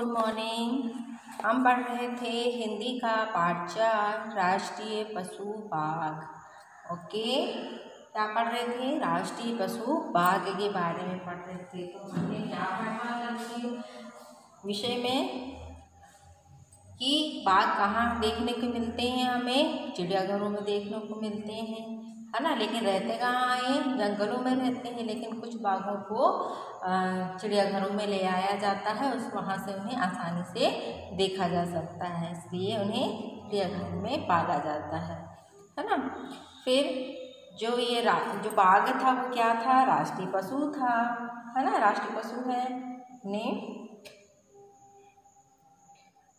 Good morning. हम पढ़ रहे थे हिंदी का पाठ 4 राष्ट्रीय पशु बाघ। ओके, क्या पढ़ रहे थे? राष्ट्रीय पशु बाघ के बारे में पढ़ रहे थे। तो हमने क्या पढ़ा इसके विषय में कि बाघ कहाँ देखने को मिलते हैं? हमें चिड़ियाघरों में देखने को मिलते हैं, है ना। लेकिन रहते कहाँ हैं? जंगलों में रहते हैं। लेकिन कुछ बाघों को चिड़ियाघरों में ले आया जाता है, वहाँ से उन्हें आसानी से देखा जा सकता है, इसलिए उन्हें चिड़ियाघर में पाला जाता है ना। फिर जो बाघ था वो क्या था? राष्ट्रीय पशु था, है ना। राष्ट्रीय पशु है ने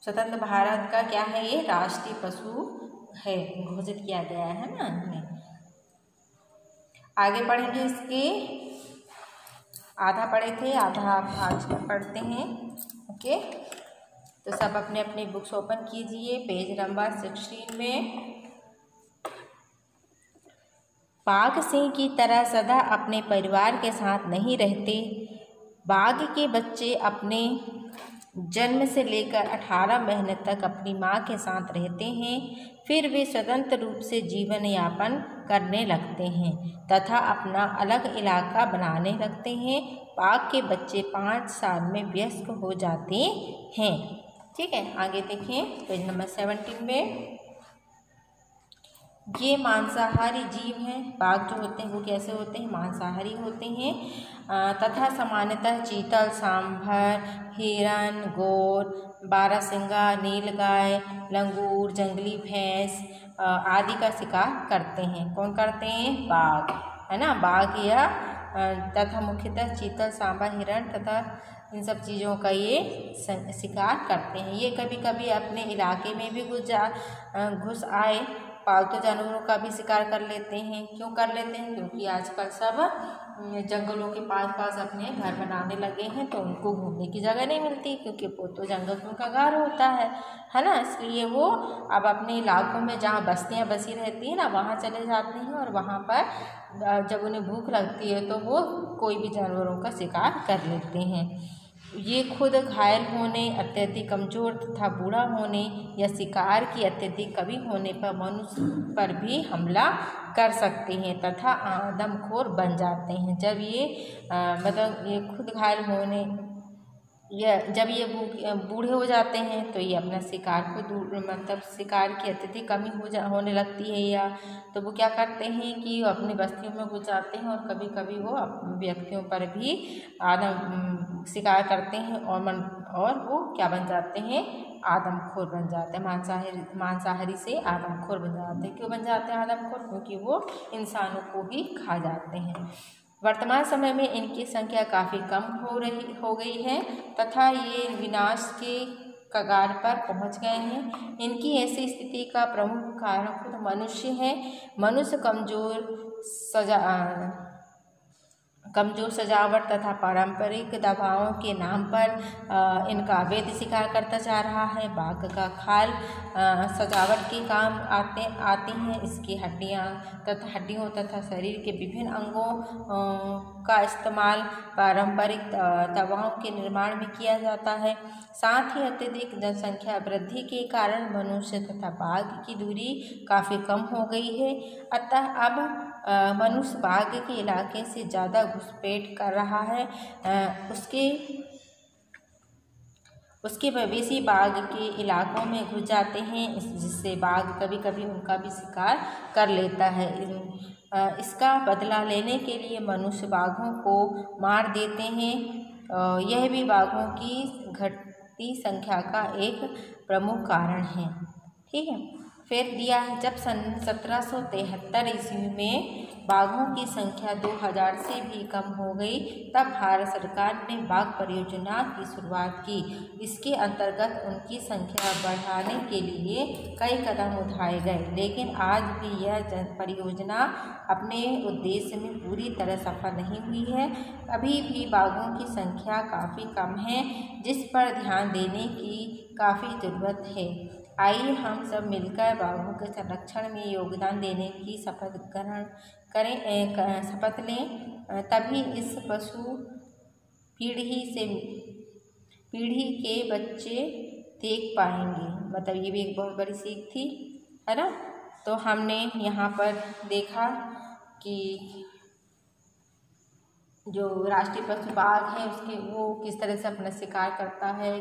स्वतंत्र भारत का क्या है? ये राष्ट्रीय पशु है, घोषित किया गया है ना इन्हें। आगे पढ़ेंगे, इसके आधा पढ़े थे, आधा आप आज पढ़ते हैं। ओके, तो सब अपने अपने बुक्स ओपन कीजिए पेज नंबर 16 में। बाघ सिंह की तरह सदा अपने परिवार के साथ नहीं रहते। बाघ के बच्चे अपने जन्म से लेकर 18 महीने तक अपनी माँ के साथ रहते हैं, फिर वे स्वतंत्र रूप से जीवन यापन करने लगते हैं तथा अपना अलग इलाका बनाने लगते हैं। बाघ के बच्चे 5 साल में वयस्क हो जाते हैं। ठीक है, आगे देखें पेज नंबर 17 में। ये मांसाहारी जीव हैं। बाघ जो होते हैं वो कैसे होते हैं? मांसाहारी होते हैं तथा सामान्यतः चीतल, सांभर, हिरन, गोर, बारहसिंगा, नीलगाय, लंगूर, जंगली भैंस आदि का शिकार करते हैं। कौन करते हैं? बाघ, है ना। बाघ या तथा मुख्यतः चीतल, सांभर, हिरन तथा इन सब चीज़ों का ये शिकार करते हैं। ये कभी कभी अपने इलाके में भी घुस आए पालतू जानवरों का भी शिकार कर लेते हैं। क्यों कर लेते हैं? क्योंकि आजकल सब जंगलों के पास अपने घर बनाने लगे हैं, तो उनको घूमने की जगह नहीं मिलती, क्योंकि वो तो जंगल का घर होता है ना। इसलिए वो अब अपने इलाकों में जहाँ बस्तियाँ बसी रहती हैं ना, वहाँ चले जाते हैं और वहाँ पर जब उन्हें भूख लगती है तो वो कोई भी जानवरों का शिकार कर लेते हैं। ये खुद घायल होने, अत्यधिक कमज़ोर तथा बूढ़ा होने या शिकार की अत्यधिक कमी होने पर मनुष्य पर भी हमला कर सकते हैं तथा आदमखोर बन जाते हैं। जब ये मतलब ये खुद घायल होने या जब ये बूढ़े हो जाते हैं तो ये अपना शिकार को मतलब शिकार की अत्यधिक कमी होने लगती है, या तो वो क्या करते हैं कि अपनी बस्तियों में घुस जाते हैं और कभी कभी वो व्यक्तियों पर भी शिकार करते हैं और वो क्या बन जाते हैं? आदमखोर बन जाते हैं। मांसाहारी से आदमखोर बन जाते हैं। क्यों बन जाते हैं आदमखोर? क्योंकि वो इंसानों को भी खा जाते हैं। वर्तमान समय में इनकी संख्या काफ़ी कम हो गई है तथा ये विनाश के कगार पर पहुंच गए हैं। इनकी ऐसी स्थिति का प्रमुख कारण खुद मनुष्य है। मनुष्य कमजोर सजावट तथा पारंपरिक दवाओं के नाम पर इनका अवैध शिकार करता जा रहा है। बाघ का खाल सजावट के काम आते हैं। इसकी हड्डियों तथा शरीर के विभिन्न अंगों का इस्तेमाल पारंपरिक दवाओं के निर्माण में किया जाता है। साथ ही अत्यधिक जनसंख्या वृद्धि के कारण मनुष्य तथा बाघ की दूरी काफ़ी कम हो गई है। अतः अब मनुष्य बाघ के इलाके से ज़्यादा घुसपैठ कर रहा है। उसके मवेशी बाघ के इलाकों में घुस जाते हैं, जिससे बाघ कभी कभी उनका भी शिकार कर लेता है। इसका बदला लेने के लिए मनुष्य बाघों को मार देते हैं। यह भी बाघों की घटती संख्या का एक प्रमुख कारण है। ठीक है, फिर दिया है जब सन 1773 ईस्वी में बाघों की संख्या 2000 से भी कम हो गई, तब भारत सरकार ने बाघ परियोजना की शुरुआत की। इसके अंतर्गत उनकी संख्या बढ़ाने के लिए कई कदम उठाए गए, लेकिन आज भी यह परियोजना अपने उद्देश्य में पूरी तरह सफल नहीं हुई है। अभी भी बाघों की संख्या काफ़ी कम है, जिस पर ध्यान देने की काफ़ी ज़रूरत है। आइए हम सब मिलकर बाघों के संरक्षण में योगदान देने की शपथ लें, तभी इस पशु पीढ़ी से पीढ़ी के बच्चे देख पाएंगे। मतलब ये भी एक बहुत बड़ी सीख थी, है ना। तो हमने यहाँ पर देखा कि जो राष्ट्रीय पशु बाघ है उसके वो किस तरह से अपना शिकार करता है,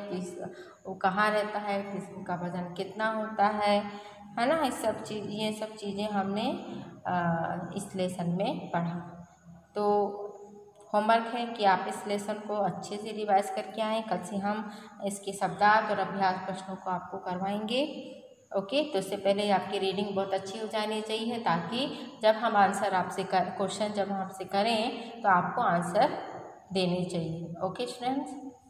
वो कहाँ रहता है, किसका वजन कितना होता है ना। ये सब चीज़ें हमने इस लेसन में पढ़ा। तो होमवर्क है कि आप इस लेसन को अच्छे से रिवाइज करके आएँ। कल से हम इसके शब्दार्थ और अभ्यास प्रश्नों को आपको करवाएंगे। ओके, तो इससे पहले आपकी रीडिंग बहुत अच्छी हो जानी चाहिए, ताकि जब हम आंसर आपसे क्वेश्चन जब हम आपसे करें तो आपको आंसर देने चाहिए। Okay students.